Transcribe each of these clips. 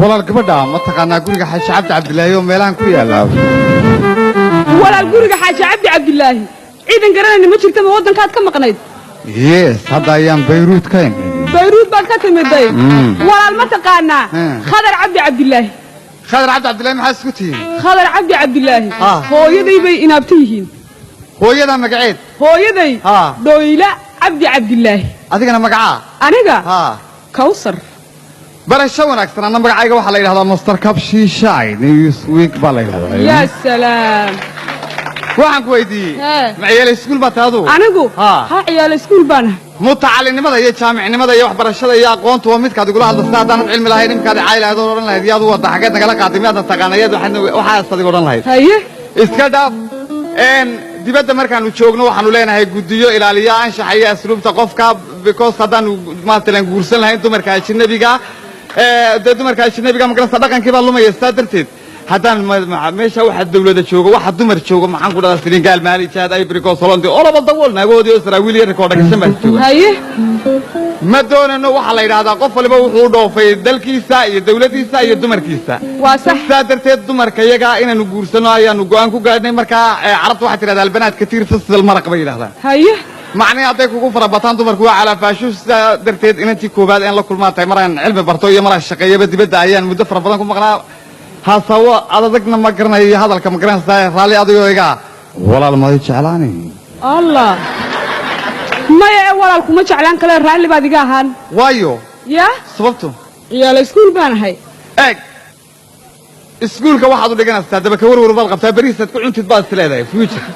ولا القبضة ما تقنا قولك حاج عبد الله يوم ميلان كويا لا ولا قولك حاج عبد الله إذا قررنا ما شفت موضوع كات كم قنيت يس هذا أيام بيروت كاين بيروت بكت مدي ولا ما تقنا خضر عبد الله خضر عبد الله ما حسكتي خضر عبد الله هو يدي بي إنابتيهين هو يدا مقعد هو يدي دويلة عبد الله أذيك أنا مقعة أنا كوثر برا شون أكثر أنا مقعة واحد اللي هذا مستر كبشي شاي نيوز ويك بالله يا سلام waxaan ku weydiiyay maciyal iskuul baad taadu anigu ha ciyal iskuul bana mutacallinimada iyo jaamicnimada iyo waxbarashada iyo aqoontu waa mid ka aad ugu hadlaysaa hadaan cilmi lahayn imkaad caailad oran lahayd yaad wada xageed nagala qaadimay aad taqaanayad waxa aad oran lahayd haye iska dhaaf dibadda markaanu joogno waxaanu leenahay gudiyo ilaaliya anshax iyo asluubta qofka because hadaan maanta guursan lahayn dumarka ajnabiga dumarka ajnabiga magalasa dhaqankii baa lumaya darteed haddaan meesha waxa dawladda joogo waxa dumar joogo maxaan ku dhadaa Senegal Mali Chad Ivory Coast Holland oo laba dabool naagoodi oo Israa'iil iyo rekoorda ka shamay joogo haye ma doonano waxa la yiraahdaa qof waliba wuxuu dhoofay dalkiisa iyo dawladiisa iyo dumarkiisa waa sax darteed dumarka iyaga inaanu guursano ayaanu go'aan ku gaadhnay marka carabtu waxa tiraahdaa albanaad katiir fasal maraq bay yiraahdaan haye macnaa haday kugu farabataan dumarku waa cala faashu darteed inantii koobaad in la kulmaatay maraan cilmi barto iyo maraan shaqeeyaba dibadda ayaan muddo fara badan ku maqnaa hasawo adagna ma garanayo hadalka ma garanaysaa raali adigoo iga walaal ma jeclaani Allah ma yaa walaal kuma jeclaan kale raali baad iga ahaan waayo ya sababtu yaa la iskuul baan ahay iskuulka waxaad u dhiganaysaa daba ka warwar baad qabtaa bariisaad ku cuntid baad isleedahay future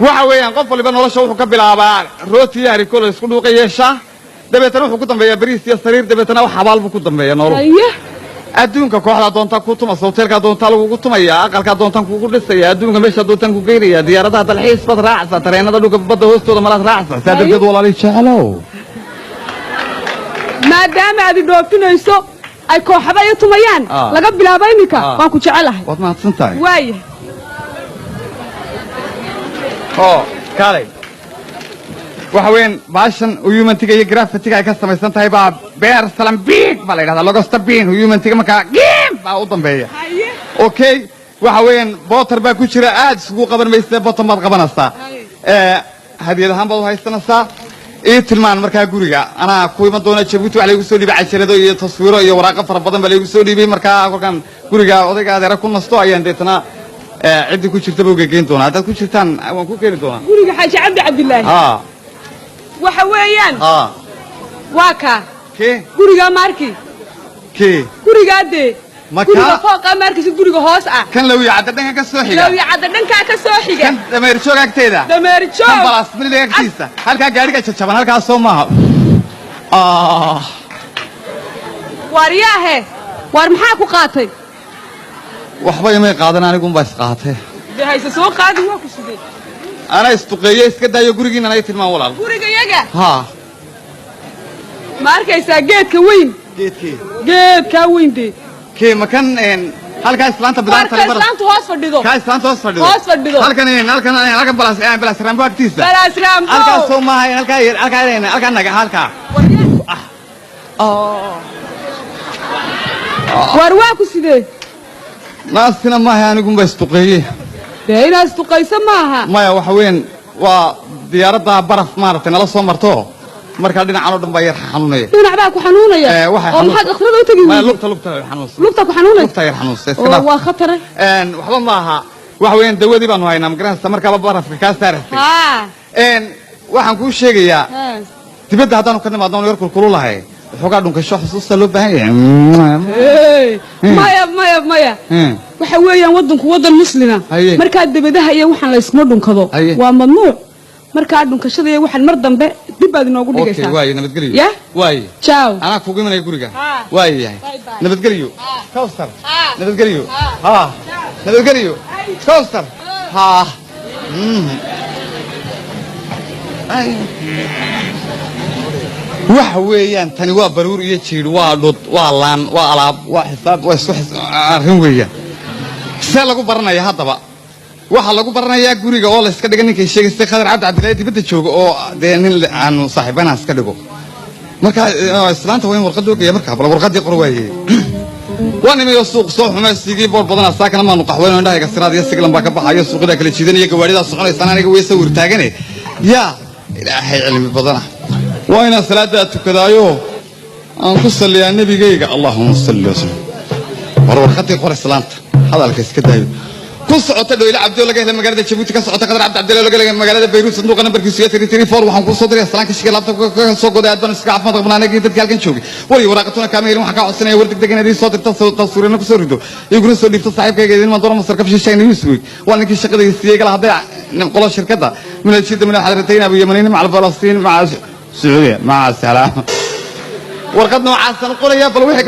waxa weeyaan qof waliba nolosha wuxuu ka bilaabaa rooti yari kolo isku dhuuqa yeesha dabeetana wuxuu ku dambeeyaa bariis iyo sariir dabeetana wax xabaal buu ku dambeeyaa nolol adduunka kooxda doonta ku tuma hotelka doonta lagu tumaya aqalka doontan kugu dhisaya adduunka meesha doontan ku geynaya diyaaradaha dalxiis bad raacsa tareenada dhulka badda hoostooda malaad raacsa saadabad walaali jeclow maadaama aad dhoofinayso ay kooxda ay tumayaan laga bilaabo imika waan ku jecelahay waad mahadsantahay waaye kaalay waxa weyn baashan humantiga iyo graffitiga ay ka samaysan tahay baa beer salam big baa la yiraahdaa logosta bin humantiga marka game baa u dambeeya okay waxa weyn bootar baa ku jira aad isugu qaban maysaa bootar maad qabanaysaa hadiyad ahaan baad u haysanaysaa tilmaan markaa guriga anaa ku iman doona Djibouti waxa lagu soo dhiibay casharado iyo taswiiro iyo waraaqo fara badan baa lagu soo dhiibay markaa halkan guriga odayga adeer ku nasto ayaan deetana cid ku jirta buu geeyn doona dad ku jirtaan waan ku keeni doona guriga xaaji Cabdi waxa weeyaan waa ka guriga markii guriga de guriga fooqa markii guriga hoos ah kan law yaacada dhanka ka soo xiga law yaacada dhanka ka soo xiga kan dameer joog agteeda dameer joog balas mid agtiisa halka gaariga jajaban halka soo maaha wariyaahe war maxaa ku qaatay waxba imay qaadan anigu baa is qaatay hayse soo qaadi waa ku sidee أنا استقيا إسكت جورجين أنا يتلمع ولا جورج يجا ها ماركة إساجيت كوين جيت كوين دي كي مكان إن هل كان إسلام تبدأ كان إسلام تواصل فرديدو كان إسلام تواصل فرديدو هل كان بلاس رامبو أكتيسة بلاس رامبو هل كان سوما هل كان نجح هل كان وارواكو سيدي ناسنا ما هي أنا قم بستقيه هنا استقيس معها ما يا وحوين وديارتها برف مارتين الله صمرتوه marka dhinaca dhan baa yar xanuunay dhinaca ku xanuunaya oo maxad akhrida u tagi ma lugta xanuunsan lugta ku xanuunay lugta yar xanuunsan iska waa khatar waxba ma aha wax weyn dawadii baan haynaa magaranaysa marka barafka ka saartay waxaan ku sheegayaa dibadda hadaan ka nimaadno yar kululahay xogaa dhunkasho xusuusta loo baahan yahay maya waxa weeyaan wadanku wadan muslima marka dibadaha iyo waxaan la isma dhunkado waa mamnuuc marka dhunkashada iyo waxaan mar dambe dib baad inoogu dhigaysaa okay waay nabadgeliyo ya waay ciao ana kugu imanay guriga waay yahay nabadgeliyo kawsar nabadgeliyo nabadgeliyo kawsar waxa weeyaan tani waa baruur iyo jiir waa dhud waa laan waa alaab waa xisaab waa isku arrin weeyaan see lagu baranaya haddaba waxa lagu baranayaa guriga oo la iska dhigan ninkay sheegay Khadar Cabdi Cabdi dibadda jooga oo nin aanu saaxiibana iska dhigo marka islaanta weyn warqad oogaya marka bal warqadii qor waayay waan imay suuq soo xumaysigii boor badan asaakana maanu qaxweyn indhahayga siraad iyo siglan baa ka baxayo suuqida kala jiidanaya gawaarida soconaysan aniga way sawir taagane ya ilaahay cilmi badana waa ina salaada tukadaayo aan ku saliyaa nabigayga allahumma salli wa sallim warqadii qor islaanta hadalka iska daayo ku socota dhoyle cabdi laga helay magaalada Jabuuti ka socota qadar cabdi Cabdi laga helay magaalada Beirut sanduuqa nambarkiisu 34 waxaan ku soo diray salaanka shiga laabta ka soo goday aad baan iska caafimaad qabnaanay dadka halkan joogay wari waraaqatuna kaamil waxaan ka codsanaya war degdeg inay soo dirto tasawirna ku soo rido iguna soo dhifto saaxiibkayga idin ma doona masar ka fishayna Yusuf waa ninkii shaqadii siiyay kala haday qolo shirkada min ajida min xadratayn abu yamanin maca Falastiin maca Sacuudiya maca salaam warqad noocaas aan qoraya bal wixii